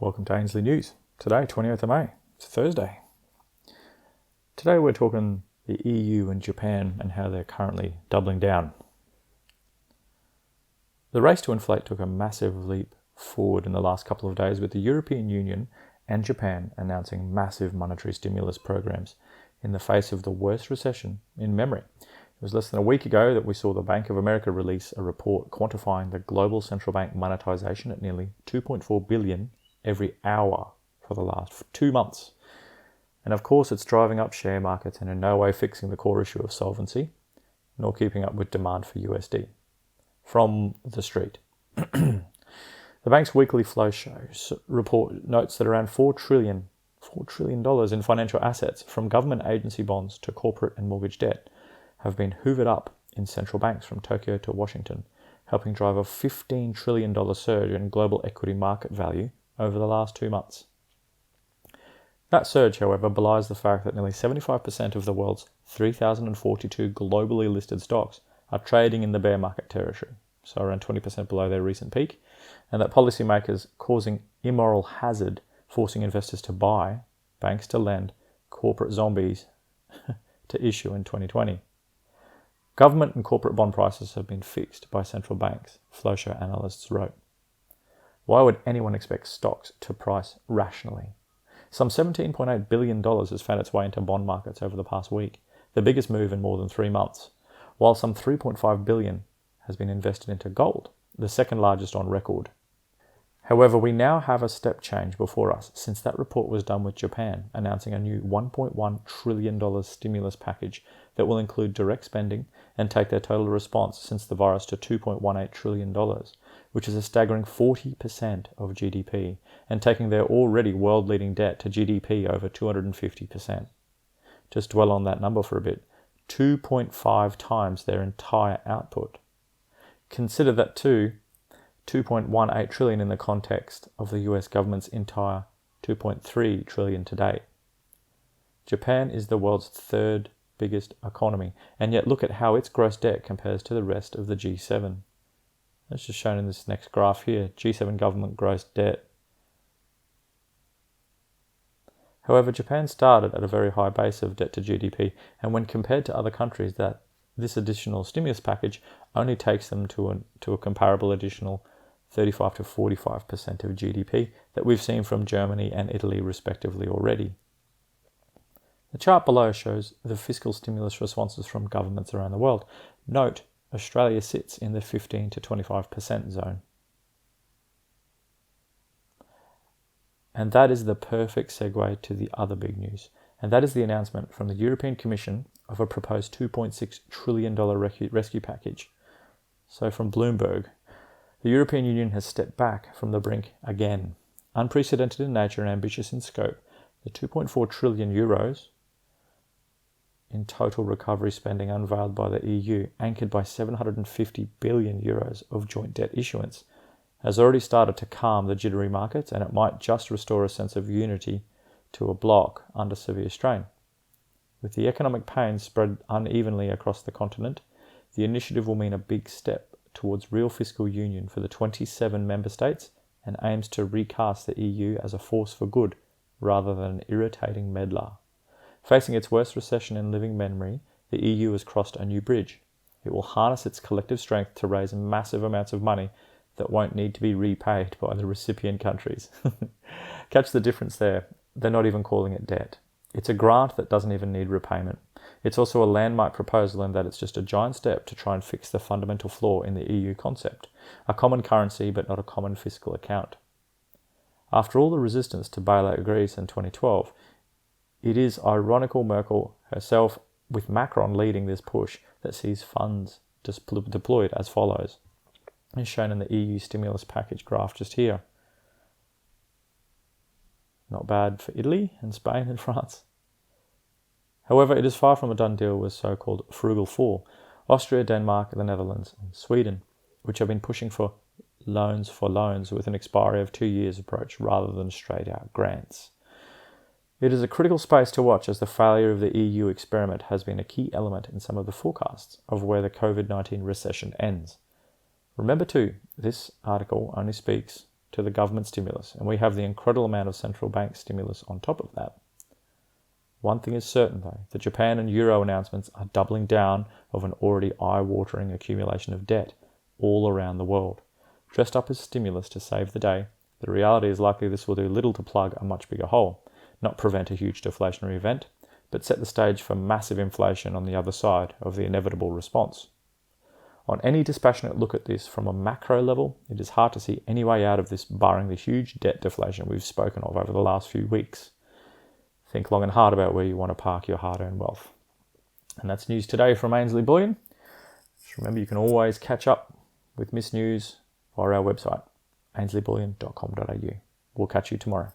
Welcome to Ainsley News. Today, 28th of May, it's Thursday. Today we're talking the EU and Japan and how they're currently doubling down. The race to inflate took a massive leap forward in the last couple of days, with the European Union and Japan announcing massive monetary stimulus programs in the face of the worst recession in memory. It was less than a week ago that we saw the Bank of America release a report quantifying the global central bank monetisation at nearly $2.4 billion every hour for the last 2 months. And of course, it's driving up share markets and in no way fixing the core issue of solvency, nor keeping up with demand for USD. From the street. The bank's weekly flow shows report notes that around $4 trillion in financial assets, from government agency bonds to corporate and mortgage debt, have been hoovered up in central banks from Tokyo to Washington, helping drive a $15 trillion surge in global equity market value over the last 2 months. That surge, however, belies the fact that nearly 75% of the world's 3,042 globally listed stocks are trading in the bear market territory, so around 20% below their recent peak, and that policymakers causing immoral hazard, forcing investors to buy, banks to lend, corporate zombies to issue in 2020. Government and corporate bond prices have been fixed by central banks, Flowshow analysts wrote. Why would anyone expect stocks to price rationally? Some $17.8 billion has found its way into bond markets over the past week, the biggest move in more than 3 months, while some $3.5 billion has been invested into gold, the second largest on record. However, we now have a step change before us since that report was done, with Japan announcing a new $1.1 trillion stimulus package that will include direct spending and take their total response since the virus to $2.18 trillion, which is a staggering 40% of GDP, and taking their already world-leading debt to GDP over 250%. Just dwell on that number for a bit. 2.5 times their entire output. Consider that too, 2.18 trillion in the context of the US government's entire 2.3 trillion to date. Japan is the world's third biggest economy, and yet look at how its gross debt compares to the rest of the G7. That's just shown in this next graph here, G7 government gross debt. However, Japan started at a very high base of debt to GDP, and when compared to other countries, that this additional stimulus package only takes them to a comparable additional 35 to 45% of GDP that we've seen from Germany and Italy respectively already. The chart below shows the fiscal stimulus responses from governments around the world. Note, Australia sits in the 15 to 25% zone. And that is the perfect segue to the other big news, and that is the announcement from the European Commission of a proposed $2.6 trillion rescue package. So from Bloomberg, the European Union has stepped back from the brink again. Unprecedented in nature and ambitious in scope, the 2.4 trillion euros in total recovery spending unveiled by the EU, anchored by 750 billion euros of joint debt issuance, has already started to calm the jittery markets, and it might just restore a sense of unity to a bloc under severe strain. With the economic pain spread unevenly across the continent, the initiative will mean a big step towards real fiscal union for the 27 member states, and aims to recast the EU as a force for good rather than an irritating meddler. Facing its worst recession in living memory, the EU has crossed a new bridge. It will harness its collective strength to raise massive amounts of money that won't need to be repaid by the recipient countries. Catch the difference there. They're not even calling it debt. It's a grant that doesn't even need repayment. It's also a landmark proposal in that it's just a giant step to try and fix the fundamental flaw in the EU concept, a common currency but not a common fiscal account. After all the resistance to bailout Greece in 2012, it is ironical Merkel herself, with Macron leading this push, that sees funds deployed as follows, as shown in the EU stimulus package graph just here. Not bad for Italy and Spain and France. However, it is far from a done deal with so-called Frugal Four, Austria, Denmark, the Netherlands and Sweden, which have been pushing for loans with an expiry of 2 years approach rather than straight out grants. It is a critical space to watch, as the failure of the EU experiment has been a key element in some of the forecasts of where the COVID-19 recession ends. Remember too, this article only speaks to the government stimulus, and we have the incredible amount of central bank stimulus on top of that. One thing is certain, though, the Japan and Euro announcements are doubling down of an already eye-watering accumulation of debt all around the world. Dressed up as stimulus to save the day, the reality is likely this will do little to plug a much bigger hole, not prevent a huge deflationary event, but set the stage for massive inflation on the other side of the inevitable response. On any dispassionate look at this from a macro level, it is hard to see any way out of this barring the huge debt deflation we've spoken of over the last few weeks. Think long and hard about where you want to park your hard-earned wealth. And that's news today from Ainsley Bullion. Just remember, you can always catch up with missed news via our website, ainsley.bullion.com.au. We'll catch you tomorrow.